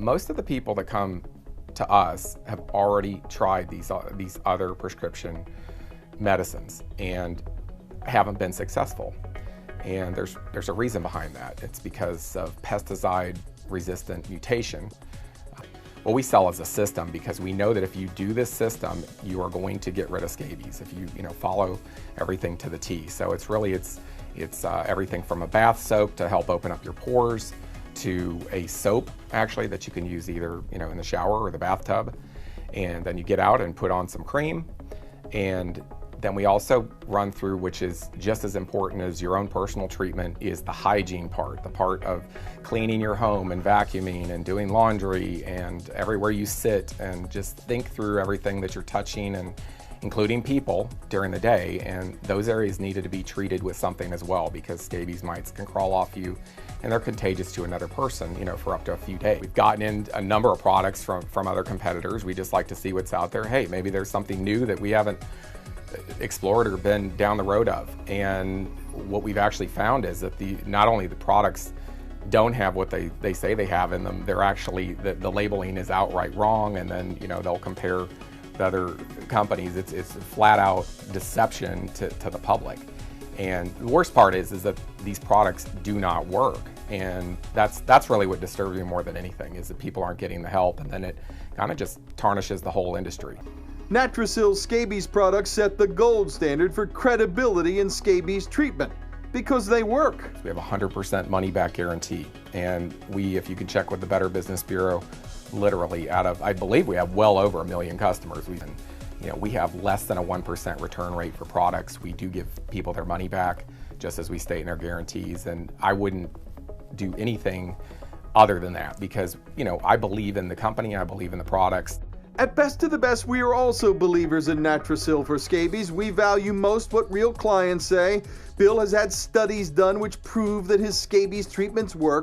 most of the people that come to us have already tried these other prescription medicines and haven't been successful. And there's a reason behind that. It's because of pesticide-resistant mutation. What we sell is a system, because we know that if you do this system, you are going to get rid of scabies if you follow everything to the T. So it's everything from a bath soap to help open up your pores, to a soap actually that you can use either in the shower or the bathtub, and then you get out and put on some cream. And then we also run through, which is just as important as your own personal treatment, is the hygiene part, the part of cleaning your home and vacuuming and doing laundry and everywhere you sit, and just think through everything that you're touching, and including people during the day. And those areas needed to be treated with something as well, because scabies mites can crawl off you and they're contagious to another person, for up to a few days. We've gotten in a number of products from other competitors. We just like to see what's out there. Hey, maybe there's something new that we haven't explored or been down the road of. And what we've actually found is that not only the products don't have what they say they have in them, they're actually, the labeling is outright wrong, and then they'll compare the other companies. It's flat out deception to the public. And the worst part is that these products do not work. And that's really what disturbs me more than anything, is that people aren't getting the help, and then it kind of just tarnishes the whole industry. Naturasil Scabies products set the gold standard for credibility in scabies treatment, because they work. We have a 100% money back guarantee. And if you can check with the Better Business Bureau, literally I believe we have well over 1 million customers. We have less than a 1% return rate for products. We do give people their money back, just as we state in our guarantees. And I wouldn't do anything other than that, because I believe in the company, I believe in the products. At Best of the Best, we are also believers in Naturasil for scabies. We value most what real clients say. Bill has had studies done which prove that his scabies treatments work.